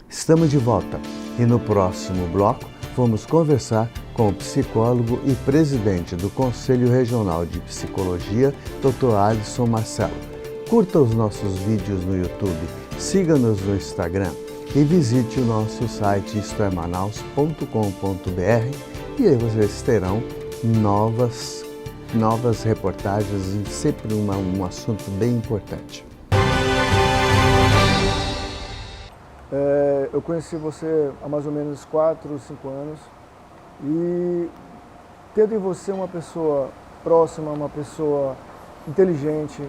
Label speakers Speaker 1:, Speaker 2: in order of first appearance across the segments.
Speaker 1: Estamos de volta e no próximo bloco vamos conversar com o psicólogo e presidente do Conselho Regional de Psicologia, Dr. Alisson Marcelo. Curta os nossos vídeos no YouTube, siga-nos no Instagram e visite o nosso site istoemanaus.com.br e aí vocês terão novas reportagens e sempre um assunto bem importante.
Speaker 2: Eu conheci você há mais ou menos 4 ou 5 anos e tendo em você uma pessoa próxima, uma pessoa inteligente,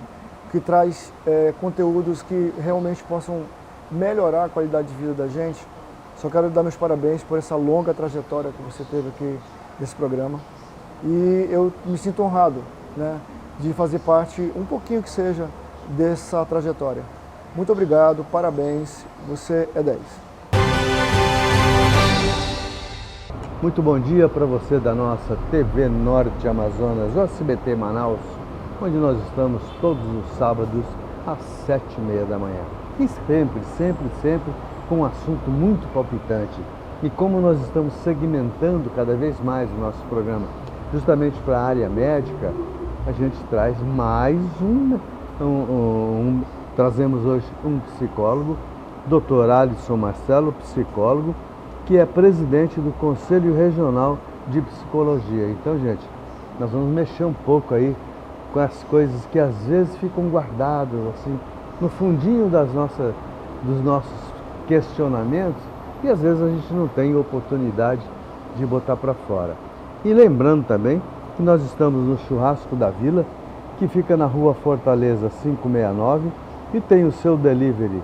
Speaker 2: que traz conteúdos que realmente possam melhorar a qualidade de vida da gente, só quero dar meus parabéns por essa longa trajetória que você teve aqui nesse programa e eu me sinto honrado, né, de fazer parte, um pouquinho que seja, dessa trajetória. Muito obrigado, parabéns, você é 10.
Speaker 1: Muito bom dia para você da nossa TV Norte Amazonas, o SBT Manaus, onde nós estamos todos os sábados às 7h30 da manhã. E sempre com um assunto muito palpitante. E como nós estamos segmentando cada vez mais o nosso programa, justamente para a área médica, a gente traz mais trazemos hoje um psicólogo, Dr. Alisson Marcelo, psicólogo, que é presidente do Conselho Regional de Psicologia. Então, gente, nós vamos mexer um pouco aí com as coisas que às vezes ficam guardadas assim no fundinho dos nossos questionamentos e às vezes a gente não tem oportunidade de botar para fora. E lembrando também que nós estamos no Churrasco da Vila, que fica na Rua Fortaleza 569 e tem o seu delivery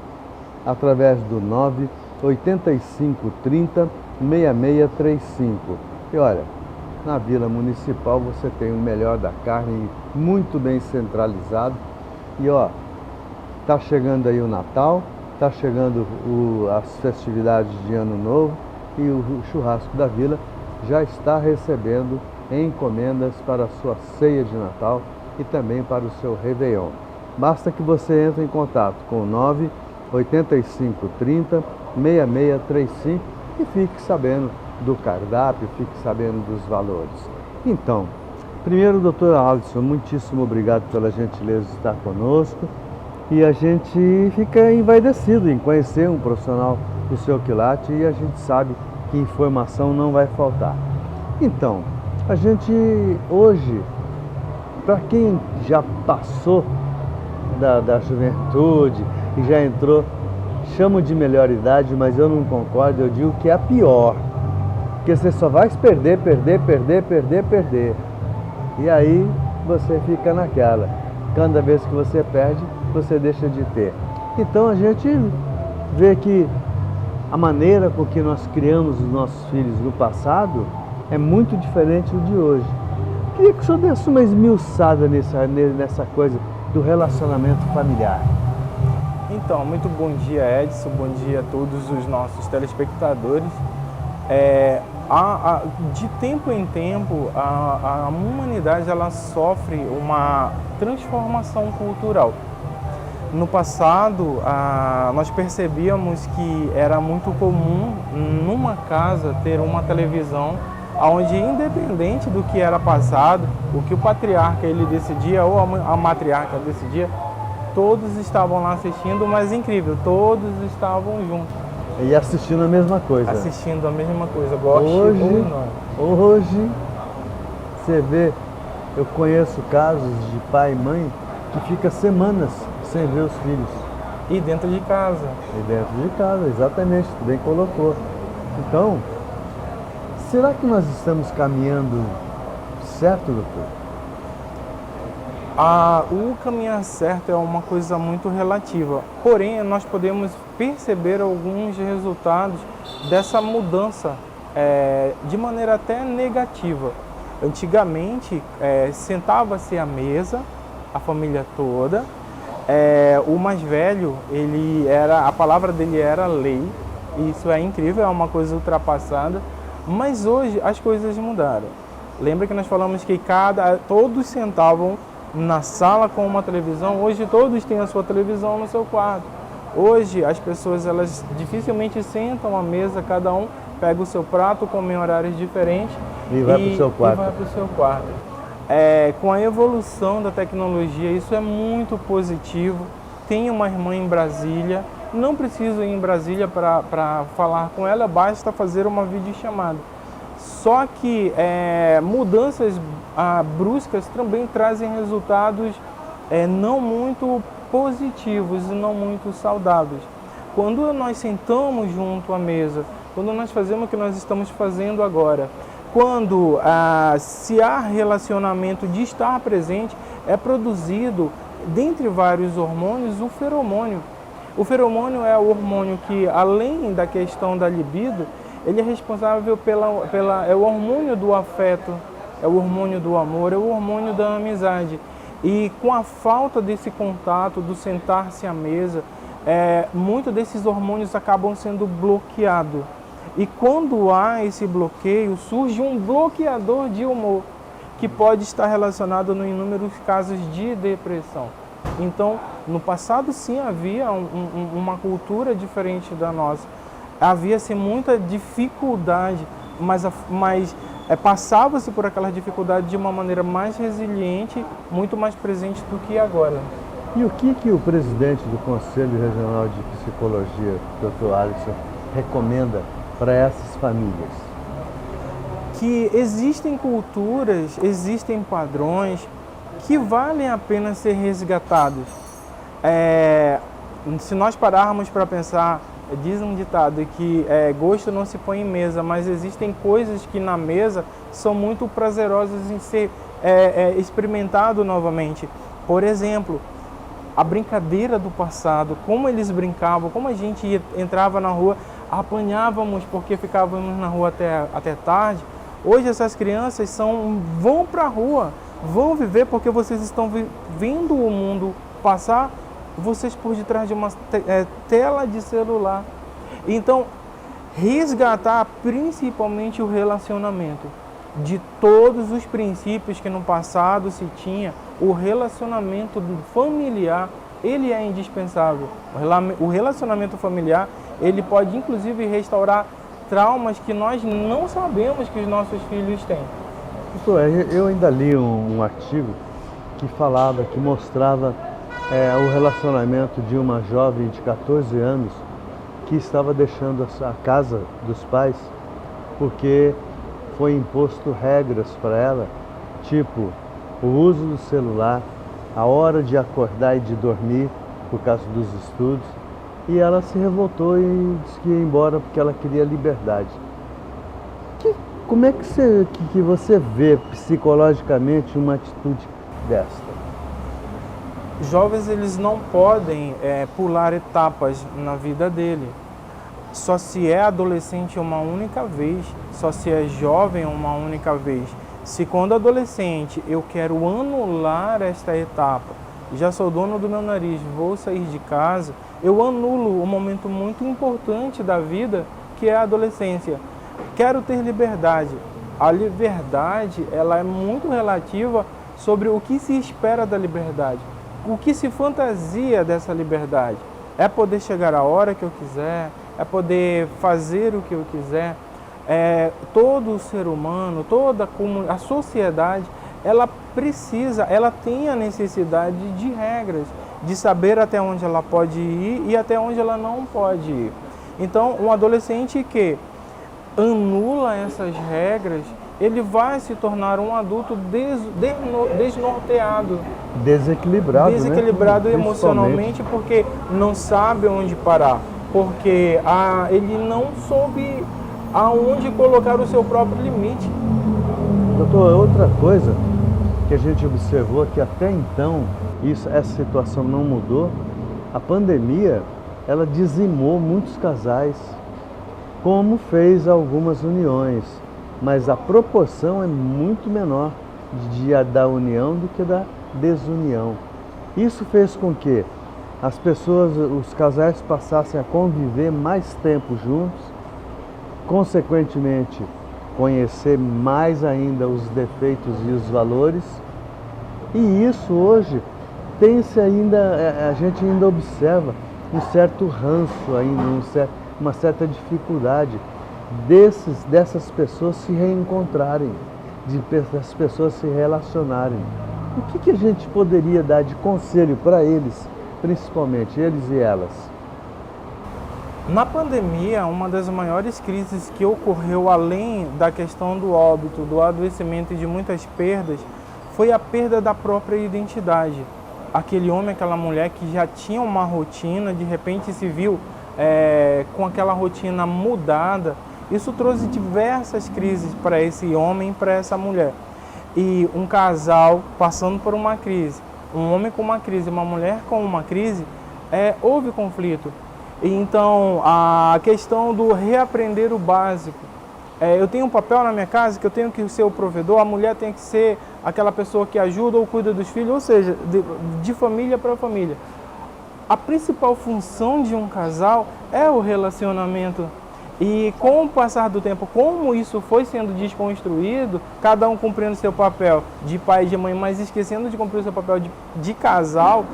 Speaker 1: através do 98530 6635. E olha, na Vila Municipal você tem o melhor da carne muito bem centralizado. E ó, tá chegando aí o Natal, tá chegando as festividades de Ano Novo e o Churrasco da Vila já está recebendo encomendas para a sua ceia de Natal e também para o seu Réveillon. Basta que você entre em contato com o 98530 6635 e fique sabendo do cardápio, fique sabendo dos valores. Então, primeiro, doutor Alisson, muitíssimo obrigado pela gentileza de estar conosco e a gente fica envaidecido em conhecer um profissional do seu quilate e a gente sabe que informação não vai faltar. Então, a gente hoje, para quem já passou da juventude e já entrou, chamo de melhor idade, mas eu não concordo, eu digo que é a pior, porque você só vai perder. E aí você fica naquela, cada vez que você perde, você deixa de ter. Então a gente vê que a maneira com que nós criamos os nossos filhos no passado é muito diferente do de hoje. Queria que o senhor desse uma esmiuçada nessa coisa do relacionamento familiar.
Speaker 3: Então, muito bom dia, Edson, bom dia a todos os nossos telespectadores. De tempo em tempo, a humanidade ela sofre uma transformação cultural. No passado, nós percebíamos que era muito comum numa casa ter uma televisão onde, independente do que era passado, o que o patriarca ele decidia ou a matriarca decidia, todos estavam lá assistindo, mas incrível, todos estavam juntos.
Speaker 1: E assistindo a mesma coisa.
Speaker 3: Assistindo a mesma coisa, goste
Speaker 1: hoje,
Speaker 3: ou não.
Speaker 1: Hoje, você vê, eu conheço casos de pai e mãe que fica semanas sem ver os filhos.
Speaker 3: E dentro de casa.
Speaker 1: Exatamente, tu bem colocou. Então, será que nós estamos caminhando certo, doutor?
Speaker 3: O caminhar certo é uma coisa muito relativa, porém nós podemos perceber alguns resultados dessa mudança de maneira até negativa. Antigamente, sentava-se à mesa, a família toda, o mais velho, a palavra dele era lei, isso é incrível, é uma coisa ultrapassada, mas hoje as coisas mudaram. Lembra que nós falamos que todos sentavam na sala com uma televisão, hoje todos têm a sua televisão no seu quarto. Hoje as pessoas elas dificilmente sentam à mesa, cada um pega o seu prato, come em horários diferentes
Speaker 1: E vai para o seu quarto.
Speaker 3: E vai para o seu quarto. Com a evolução da tecnologia, isso é muito positivo. Tenho uma irmã em Brasília, não preciso ir em Brasília para falar com ela, basta fazer uma videochamada. Só que mudanças bruscas também trazem resultados não muito positivos e não muito saudáveis. Quando nós sentamos junto à mesa, quando nós fazemos o que nós estamos fazendo agora, quando se há relacionamento de estar presente, é produzido, dentre vários hormônios, o feromônio. O feromônio é o hormônio que, além da questão da libido, ele é responsável é o hormônio do afeto, é o hormônio do amor, é o hormônio da amizade. E com a falta desse contato, do sentar-se à mesa, muitos desses hormônios acabam sendo bloqueados. E quando há esse bloqueio, surge um bloqueador de humor, que pode estar relacionado em inúmeros casos de depressão. Então, no passado sim havia uma cultura diferente da nossa. Havia-se muita dificuldade, mas passava-se por aquela dificuldade de uma maneira mais resiliente, muito mais presente do que agora.
Speaker 1: E o que o presidente do Conselho Regional de Psicologia, Dr. Alisson, recomenda para essas famílias?
Speaker 3: Que existem culturas, existem padrões que valem a pena ser resgatados. Se nós pararmos para pensar, diz um ditado que gosto não se põe em mesa, mas existem coisas que na mesa são muito prazerosas em ser experimentado novamente. Por exemplo, a brincadeira do passado, como eles brincavam, como a gente entrava na rua, apanhávamos porque ficávamos na rua até tarde. Hoje essas crianças vão para a rua, vão viver porque vocês estão vendo o mundo passar, vocês por detrás de uma tela de celular. Então, resgatar principalmente o relacionamento. De todos os princípios que no passado se tinha, o relacionamento familiar, ele é indispensável. O relacionamento familiar, ele pode inclusive restaurar traumas que nós não sabemos que os nossos filhos têm.
Speaker 1: Doutor, eu ainda li um artigo que mostrava o relacionamento de uma jovem de 14 anos que estava deixando a casa dos pais porque foi imposto regras para ela, tipo o uso do celular, a hora de acordar e de dormir por causa dos estudos, e ela se revoltou e disse que ia embora porque ela queria liberdade. Como é que você vê psicologicamente uma atitude desta?
Speaker 3: Jovens, eles não podem pular etapas na vida dele. Só se é adolescente uma única vez, só se é jovem uma única vez. Se quando adolescente eu quero anular esta etapa, já sou dono do meu nariz, vou sair de casa, eu anulo um momento muito importante da vida, que é a adolescência. Quero ter liberdade. A liberdade, ela é muito relativa sobre o que se espera da liberdade. O que se fantasia dessa liberdade? É poder chegar a hora que eu quiser, é poder fazer o que eu quiser. Todo ser humano, toda a sociedade, ela tem a necessidade de regras, de saber até onde ela pode ir e até onde ela não pode ir. Então, um adolescente que anula essas regras, ele vai se tornar um adulto desnorteado. Desequilibrado, né? Emocionalmente, porque não sabe onde parar. Porque ele não soube aonde colocar o seu próprio limite.
Speaker 1: Doutor, outra coisa que a gente observou que até então essa situação não mudou, a pandemia ela dizimou muitos casais, como fez algumas uniões, mas a proporção é muito menor da união do que da desunião. Isso fez com que as pessoas, os casais passassem a conviver mais tempo juntos, consequentemente conhecer mais ainda os defeitos e os valores, e isso hoje a gente ainda observa um certo ranço ainda, uma certa dificuldade dessas pessoas se reencontrarem, das pessoas se relacionarem. O que a gente poderia dar de conselho para eles, principalmente eles e elas?
Speaker 3: Na pandemia, uma das maiores crises que ocorreu, além da questão do óbito, do adoecimento e de muitas perdas, foi a perda da própria identidade. Aquele homem, aquela mulher que já tinha uma rotina, de repente se viu com aquela rotina mudada. Isso trouxe diversas crises para esse homem e para essa mulher. E um casal passando por uma crise, um homem com uma crise, uma mulher com uma crise, houve conflito. Então, a questão do reaprender o básico. Eu tenho um papel na minha casa que eu tenho que ser o provedor, a mulher tem que ser aquela pessoa que ajuda ou cuida dos filhos, ou seja, de família para família. A principal função de um casal é o relacionamento. E com o passar do tempo, como isso foi sendo desconstruído, cada um cumprindo seu papel de pai e de mãe, mas esquecendo de cumprir o seu papel de casal,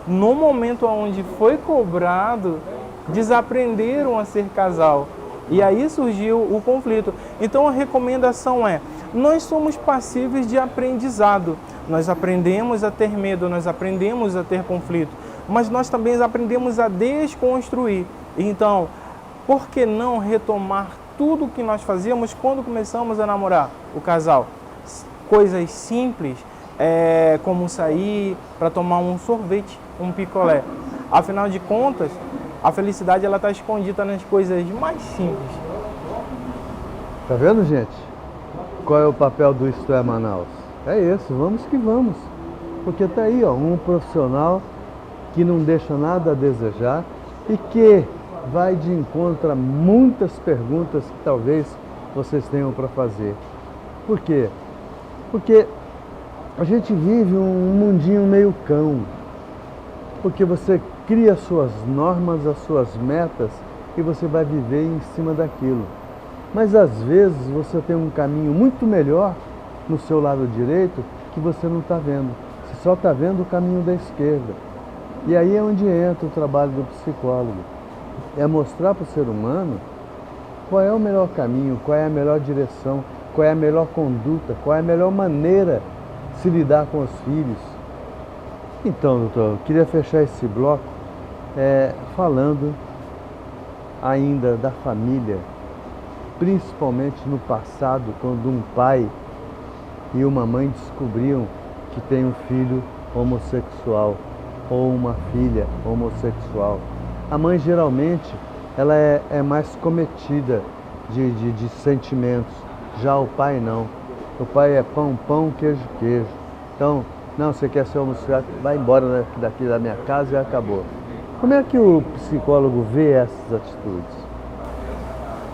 Speaker 3: no momento onde foi cobrado, desaprenderam a ser casal. E aí surgiu o conflito. Então a recomendação é, nós somos passíveis de aprendizado. Nós aprendemos a ter medo, nós aprendemos a ter conflito, mas nós também aprendemos a desconstruir. Então, por que não retomar tudo o que nós fazíamos quando começamos a namorar o casal? Coisas simples, como sair para tomar um sorvete, um picolé. Afinal de contas, a felicidade ela está escondida nas coisas mais simples.
Speaker 1: Tá vendo, gente? Qual é o papel do Isto é Manaus? É esse, vamos que vamos. Porque tá aí, ó, um profissional que não deixa nada a desejar e que vai de encontro a muitas perguntas que talvez vocês tenham para fazer. Por quê? Porque a gente vive um mundinho meio cão. Porque você cria as suas normas, as suas metas e você vai viver em cima daquilo. Mas às vezes você tem um caminho muito melhor no seu lado direito que você não está vendo. Você só está vendo o caminho da esquerda. E aí é onde entra o trabalho do psicólogo. É mostrar para o ser humano qual é o melhor caminho, qual é a melhor direção, qual é a melhor conduta, qual é a melhor maneira de se lidar com os filhos. Então, doutor, eu queria fechar esse bloco falando ainda da família, principalmente no passado, quando um pai e uma mãe descobriam que tem um filho homossexual ou uma filha homossexual. A mãe geralmente ela é mais cometida de sentimentos, já o pai não. O pai é pão, pão, queijo, queijo. Então, não, você quer ser homossexual, vai embora daqui da minha casa e acabou. Como é que o psicólogo vê essas atitudes?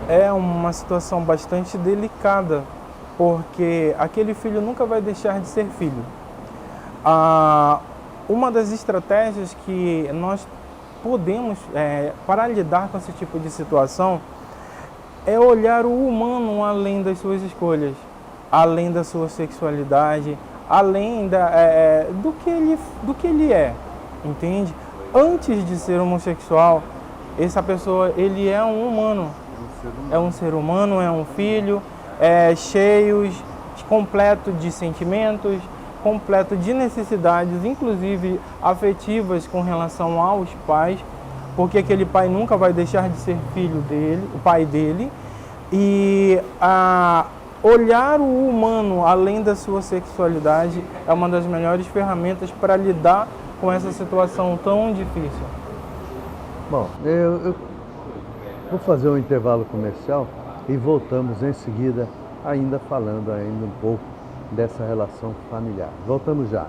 Speaker 3: É uma situação bastante delicada, porque aquele filho nunca vai deixar de ser filho. Uma das estratégias que nós podemos, para lidar com esse tipo de situação, é olhar o humano além das suas escolhas, além da sua sexualidade, além do que ele é, entende? Antes de ser homossexual, essa pessoa, ele é um humano. É um ser humano, é um filho, cheio, completo de sentimentos, completo de necessidades, inclusive afetivas com relação aos pais, porque aquele pai nunca vai deixar de ser filho dele, o pai dele, e olhar o humano além da sua sexualidade é uma das melhores ferramentas para lidar com essa situação tão difícil.
Speaker 1: Bom, eu vou fazer um intervalo comercial e voltamos em seguida, ainda falando um pouco dessa relação familiar. Voltamos já.